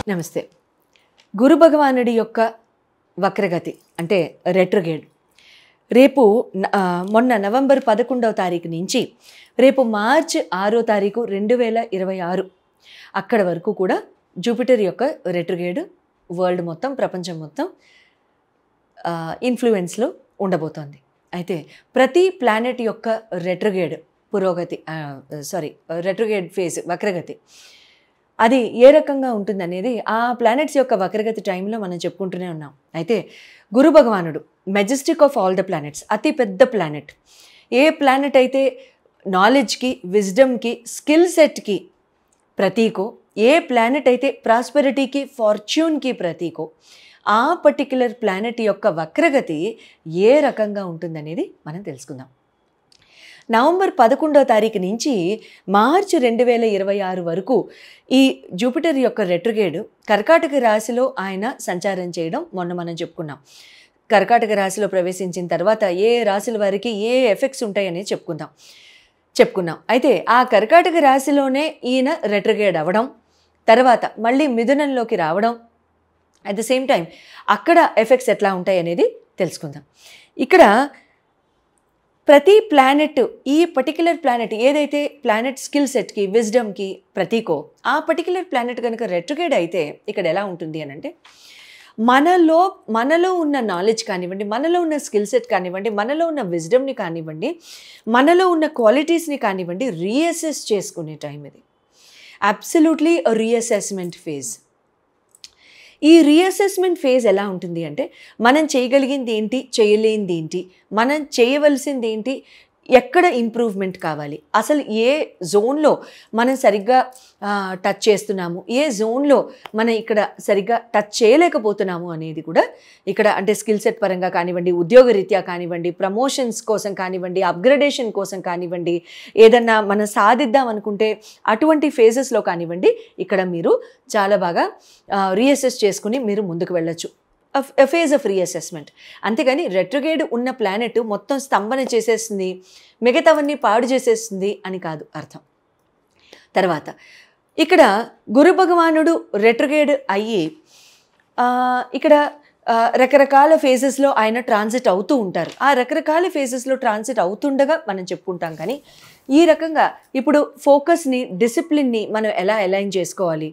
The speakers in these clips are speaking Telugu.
నమస్తే. గురు భగవానుడి యొక్క వక్రగతి అంటే రెట్రోగేడ్ రేపు మొన్న నవంబర్ 11వ తారీఖు నుంచి రేపు మార్చి 6వ తారీఖు 2026 అక్కడ వరకు కూడా జూపిటర్ యొక్క రెట్రోగేడ్ వరల్డ్ మొత్తం ప్రపంచం మొత్తం ఇన్ఫ్లుయెన్స్లో ఉండబోతోంది. అయితే ప్రతి ప్లానెట్ యొక్క రెట్రోగేడ్ రెట్రోగేడ్ ఫేజ్ వక్రగతి అది ఏ రకంగా ఉంటుందనేది ఆ ప్లానెట్స్ యొక్క వక్రగతి టైంలో మనం చెప్పుకుంటూనే ఉన్నాం. అయితే గురు భగవానుడు Majestic of all the planets, అతి పెద్ద ప్లానెట్. ఏ ప్లానెట్ అయితే నాలెడ్జ్కి, విజ్డమ్కి, స్కిల్ సెట్కి ప్రతీకో, ఏ ప్లానెట్ అయితే ప్రాస్పెరిటీకి, ఫార్చ్యూన్కి ప్రతీకో, ఆ పర్టిక్యులర్ ప్లానెట్ యొక్క వక్రగతి ఏ రకంగా ఉంటుందనేది మనం తెలుసుకుందాం. నవంబర్ 11వ తారీఖు నుంచి మార్చి 2026 వరకు ఈ జూపిటర్ యొక్క రెట్రోగేడ్ కర్కాటక రాశిలో ఆయన సంచారం చేయడం మొన్న మనం చెప్పుకున్నాం. కర్కాటక రాశిలో ప్రవేశించిన తర్వాత ఏ రాశుల వారికి ఏ ఎఫెక్ట్స్ ఉంటాయని చెప్పుకున్నాం. అయితే ఆ కర్కాటక రాశిలోనే ఈయన రెట్రోగేడ్ అవ్వడం, తర్వాత మళ్ళీ మిథునంలోకి రావడం, అట్ ద సేమ్ టైం అక్కడ ఎఫెక్ట్స్ ఎట్లా ఉంటాయి అనేది తెలుసుకుందాం. ఇక్కడ ప్రతి ప్లానెట్, ఈ పర్టిక్యులర్ ప్లానెట్ ఏదైతే ప్లానెట్ స్కిల్ సెట్కి, విజ్డమ్కి ప్రతీకో, ఆ పర్టిక్యులర్ ప్లానెట్ కనుక రెట్రోగేడ్ అయితే ఇక్కడ ఎలా ఉంటుంది అని అంటే మనలో ఉన్న నాలెడ్జ్ కానివ్వండి, మనలో ఉన్న స్కిల్ సెట్ కానివ్వండి, మనలో ఉన్న విజ్డమ్ని కానివ్వండి, మనలో ఉన్న క్వాలిటీస్ని కానివ్వండి రీఅసెస్ చేసుకునే టైం ఇది. Absolutely reassessment phase. ఈ రీఅసెస్మెంట్ ఫేజ్ ఎలా ఉంటుంది అంటే మనం చేయగలిగింది ఏంటి, చేయలేనిది ఏంటి, మనం చేయవలసింది ఏంటి, ఎక్కడ ఇంప్రూవ్మెంట్ కావాలి, అసలు ఏ జోన్లో మనం సరిగ్గా టచ్ చేస్తున్నాము, ఏ జోన్లో మనం ఇక్కడ సరిగ్గా టచ్ చేయలేకపోతున్నాము అనేది కూడా ఇక్కడ అంటే స్కిల్ సెట్ పరంగా కానివ్వండి, ఉద్యోగరీత్యా కానివ్వండి, ప్రమోషన్స్ కోసం కానివ్వండి, అప్గ్రేడేషన్ కోసం కానివ్వండి, ఏదన్నా మనం సాధిద్దాం అనుకుంటే అటువంటి ఫేజెస్లో కానివ్వండి ఇక్కడ మీరు చాలా బాగా రీఅసెస్ చేసుకుని మీరు ముందుకు వెళ్ళొచ్చు. Phase of reassessment. అంతేగాని రెట్రోగేడ్ ఉన్న ప్లానెట్ మొత్తం స్తంభన చేసేస్తుంది, మిగతావన్నీ పాడు చేసేస్తుంది అని కాదు అర్థం. తర్వాత ఇక్కడ గురు భగవానుడు రెట్రోగేడ్ అయ్యి ఇక్కడ రకరకాల ఫేజెస్లో ఆయన ట్రాన్సిట్ అవుతూ ఉంటారు. ఆ రకరకాల ఫేజెస్లో ట్రాన్సిట్ అవుతుండగా మనం చెప్పుకుంటాం. కానీ ఈ రకంగా ఇప్పుడు ఫోకస్ని, డిసిప్లిన్ని మనం ఎలా అలైన్ చేసుకోవాలి,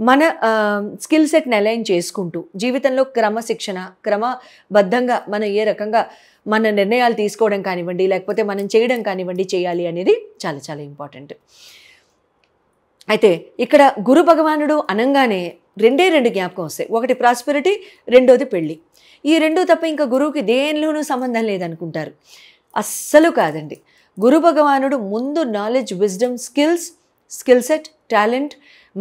మన స్కిల్ సెట్ని అలైన్ చేసుకుంటూ జీవితంలో క్రమబద్ధంగా మనం ఏ రకంగా మన నిర్ణయాలు తీసుకోవడం కానివ్వండి, లేకపోతే మనం చేయడం కానివ్వండి చేయాలి అనేది చాలా చాలా ఇంపార్టెంట్. అయితే ఇక్కడ గురు భగవానుడు అనగానే రెండు జ్ఞాపకం వస్తాయి. ఒకటి ప్రాస్పెరిటీ, రెండోది పెళ్ళి. ఈ రెండు తప్ప ఇంకా గురువుకి దేనిలోనూ సంబంధం లేదనుకుంటారు. అస్సలు కాదండి. గురు భగవానుడు ముందు knowledge, wisdom, skill set, talent,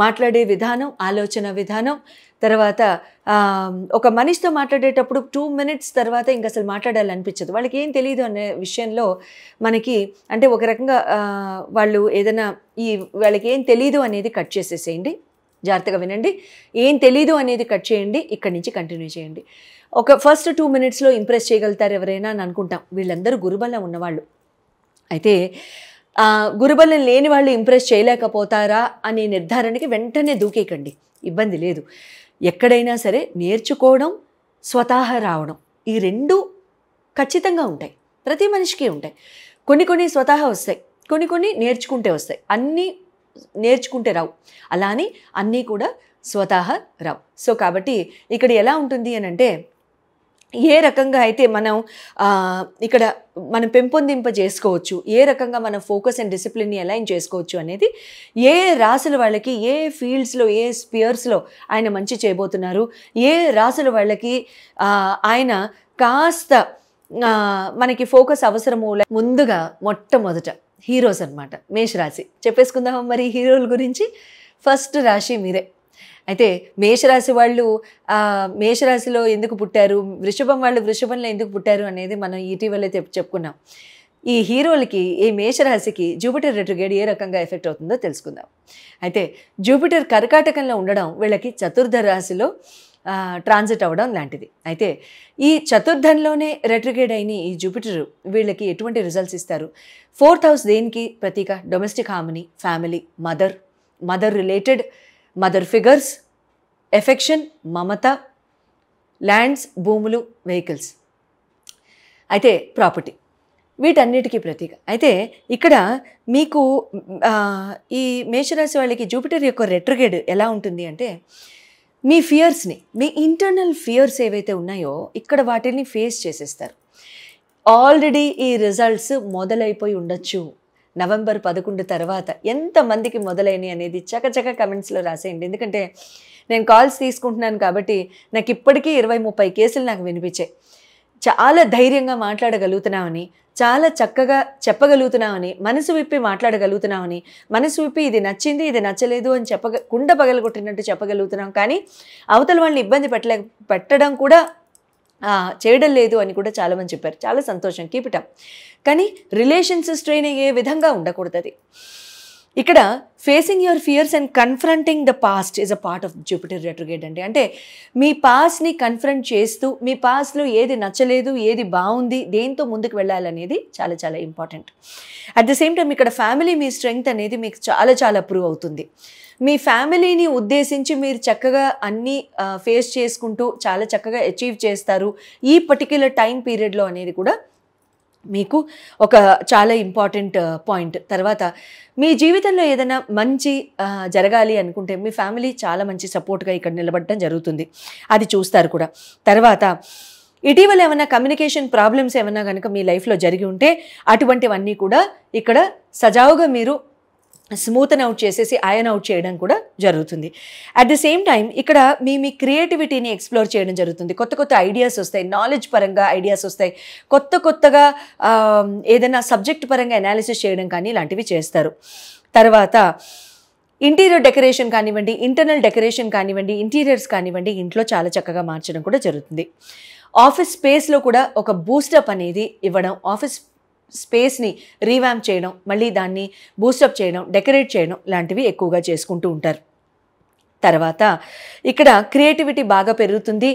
మాట్లాడే విధానం, ఆలోచన విధానం, తర్వాత ఒక మనిషితో మాట్లాడేటప్పుడు 2 minutes తర్వాత ఇంక అసలు మాట్లాడాలనిపించదు. వాళ్ళకి ఏం తెలియదు అనే విషయంలో మనకి అంటే ఒక రకంగా వాళ్ళు ఏదైనా వాళ్ళకి ఏం తెలీదు అనేది కట్ చేసేసేయండి. జాగ్రత్తగా వినండి. ఏం తెలీదు అనేది కట్ చేయండి, ఇక్కడి నుంచి కంటిన్యూ చేయండి. ఒక ఫస్ట్ 2 minutesలో ఇంప్రెస్ చేయగలుగుతారు ఎవరైనా అని అనుకుంటాం. వీళ్ళందరూ గురుబలం ఉన్నవాళ్ళు. అయితే గురుబలం లేని వాళ్ళు ఇంప్రెస్ చేయలేకపోతారా అనే నిర్ధారణకి వెంటనే దూకేకండి, ఇబ్బంది లేదు. ఎక్కడైనా సరే నేర్చుకోవడం, స్వతహా రావడం, ఈ రెండు ఖచ్చితంగా ఉంటాయి. ప్రతి మనిషికి ఉంటాయి. కొన్ని స్వతహా వస్తాయి, కొన్ని నేర్చుకుంటే వస్తాయి. అన్నీ నేర్చుకుంటే రావు, అలా అని అన్నీ కూడా స్వతహా రావు. సో కాబట్టి ఇక్కడ ఎలా ఉంటుంది అని అంటే ఏ రకంగా అయితే ఇక్కడ మనం పెంపొందింప చేసుకోవచ్చు, ఏ రకంగా మనం ఫోకస్ అండ్ డిసిప్లిన్ని అలైన్ చేసుకోవచ్చు అనేది ఏ రాసుల వాళ్ళకి ఏ ఫీల్డ్స్లో, ఏ స్పియర్స్లో ఆయన మంచి చేయబోతున్నారు, ఏ రాసుల వాళ్ళకి ఆయన కాస్త మనకి ఫోకస్ అవసరము. ముందుగా మొట్టమొదట హీరోస్ అనమాట, మేషరాశి. చెప్పేసుకుందామా మరి హీరోల గురించి? ఫస్ట్ రాశి మీరే. అయితే మేషరాశి వాళ్ళు మేషరాశిలో ఎందుకు పుట్టారు, వృషభం వాళ్ళు వృషభంలో ఎందుకు పుట్టారు అనేది మనం ఇటీవలే చెప్పుకున్నాం. ఈ హీరోలకి, ఈ మేషరాశికి జూపిటర్ రెట్రోగేడ్ ఏ రకంగా ఎఫెక్ట్ అవుతుందో తెలుసుకుందాం. అయితే జూపిటర్ కర్కాటకంలో ఉండడం వీళ్ళకి చతుర్థ రాశిలో ట్రాన్సిట్ అవ్వడం లాంటిది. అయితే ఈ చతుర్థంలోనే రెట్రోగేడ్ అయిన ఈ జూపిటర్ వీళ్ళకి ఎటువంటి రిజల్ట్స్ ఇస్తారు? 4th house దేనికి ప్రతీక? Domestic harmony, family, mother related, mother figures, affection, మమత, ల్యాండ్స్, భూములు, వెహికల్స్, అయితే ప్రాపర్టీ, వీటన్నిటికీ ప్రతీక. అయితే ఇక్కడ మీకు ఈ మేషరాశి వాళ్ళకి జూపిటర్ యొక్క రెట్రోగ్రేడ్ ఎలా ఉంటుంది అంటే, మీ ఫియర్స్ని, మీ ఇంటర్నల్ ఫియర్స్ ఏవైతే ఉన్నాయో ఇక్కడ వాటిని ఫేస్ చేసేస్తారు. ఆల్రెడీ ఈ రిజల్ట్స్ మొదలైపోయి ఉండొచ్చు నవంబర్ 11 తర్వాత. ఎంతమందికి మొదలైనవి అనేది చకచక కమెంట్స్లో రాసేయండి. ఎందుకంటే నేను కాల్స్ తీసుకుంటున్నాను కాబట్టి నాకు ఇప్పటికీ 20-30 కేసులు నాకు వినిపించాయి. చాలా ధైర్యంగా మాట్లాడగలుగుతున్నామని, చాలా చక్కగా చెప్పగలుగుతున్నామని, మనసు విప్పి మాట్లాడగలుగుతున్నామని, మనసు విప్పి ఇది నచ్చింది ఇది నచ్చలేదు అని కుండ పగలగొట్టినట్టు చెప్పగలుగుతున్నాం. కానీ అవతల వాళ్ళని ఇబ్బంది పెట్టడం కూడా చేయడం లేదు అని కూడా చాలామంది చెప్పారు. చాలా సంతోషం, కీప్ ఇట్ అప్. కానీ రిలేషన్స్ స్ట్రెయిన్ అయ్యే విధంగా ఉండకూడదు అది. ఇక్కడ facing your fears and confronting the past is a part of Jupiter retrograde అండి. అంటే మీ పాస్ట్ని కన్ఫ్రంట్ చేస్తూ, మీ పాస్ట్లో ఏది నచ్చలేదు, ఏది బాగుంది, దేంతో ముందుకు వెళ్ళాలనేది చాలా చాలా important. At the same time ఇక్కడ ఫ్యామిలీ మీ స్ట్రెంగ్త్ అనేది మీకు చాలా చాలా ప్రూవ్ అవుతుంది. మీ ఫ్యామిలీని ఉద్దేశించి మీరు చక్కగా అన్నీ ఫేస్ చేసుకుంటూ చాలా చక్కగా అచీవ్ చేస్తారు ఈ పర్టిక్యులర్ టైం పీరియడ్లో అనేది కూడా మీకు ఒక చాలా ఇంపార్టెంట్ పాయింట్. తర్వాత మీ జీవితంలో ఏదైనా మంచి జరగాలి అనుకుంటే మీ ఫ్యామిలీ చాలా మంచి సపోర్ట్గా ఇక్కడ నిలబడటం జరుగుతుంది, అది చూస్తారు కూడా. తర్వాత ఇటీవల ఏమైనా కమ్యూనికేషన్ ప్రాబ్లమ్స్ ఏమైనా కనుక మీ లైఫ్లో జరిగి ఉంటే అటువంటివన్నీ కూడా ఇక్కడ సజావుగా మీరు స్మూతన్ అవుట్ చేసేసి ఐరన్ అవుట్ చేయడం కూడా జరుగుతుంది. అట్ ద సేమ్ టైం ఇక్కడ మీ క్రియేటివిటీని ఎక్స్ప్లోర్ చేయడం జరుగుతుంది. కొత్త కొత్త ఐడియాస్ వస్తాయి, నాలెడ్జ్ పరంగా ఐడియాస్ వస్తాయి, కొత్తగా ఏదైనా సబ్జెక్ట్ పరంగా అనాలిసిస్ చేయడం కానీ ఇలాంటివి చేస్తారు. తర్వాత ఇంటీరియర్ డెకరేషన్ కానివ్వండి, ఇంటర్నల్ డెకరేషన్ కానివ్వండి, ఇంటీరియర్స్ కానివ్వండి, ఇంట్లో చాలా చక్కగా మార్చడం కూడా జరుగుతుంది. ఆఫీస్ స్పేస్లో కూడా ఒక బూస్టప్ అనేది ఇవ్వడం, ఆఫీస్ స్పేస్ని రీవ్యాంప్ చేయడం, మళ్ళీ దాన్ని బూస్టప్ చేయడం, డెకరేట్ చేయడం లాంటివి ఎక్కువగా చేసుకుంటూ ఉంటారు. తర్వాత ఇక్కడ క్రియేటివిటీ బాగా పెరుగుతుంది.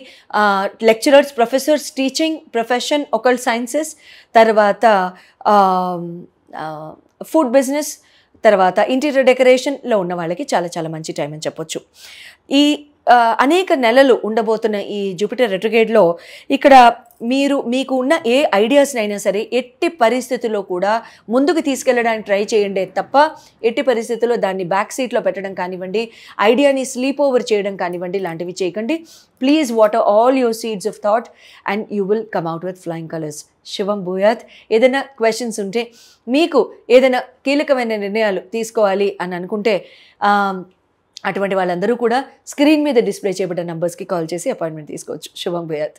Lecturers, professors, teaching profession, occult sciences, తర్వాత ఫుడ్ బిజినెస్, తర్వాత ఇంటీరియర్ డెకరేషన్లో ఉన్న వాళ్ళకి చాలా చాలా మంచి టైం అని చెప్పొచ్చు. ఈ అనేక నెలలు ఉండబోతున్న ఈ జూపిటర్ రెట్రోగ్రేడ్లో ఇక్కడ మీకు ఉన్న ఏ ఐడియాస్నైనా సరే ఎట్టి పరిస్థితుల్లో కూడా ముందుకు తీసుకెళ్ళడానికి ట్రై చేయండి తప్ప ఎట్టి పరిస్థితుల్లో దాన్ని బ్యాక్ సీట్లో పెట్టడం కానివ్వండి, ఐడియాని స్లీప్ ఓవర్ చేయడం కానివ్వండి, లాంటివి చేయకండి. Please water all your seeds of thought and you will come out with flying colours. శుభం భూయాత్. ఏదైనా క్వశ్చన్స్ ఉంటే, మీకు ఏదైనా కీలకమైన నిర్ణయాలు తీసుకోవాలి అని అనుకుంటే అటువంటి వాళ్ళందరూ కూడా స్క్రీన్ మీద డిస్ప్లే చేయబడ్డ నంబర్స్కి కాల్ చేసి అపాయింట్మెంట్ తీసుకోవచ్చు. శుభం భూయాత్.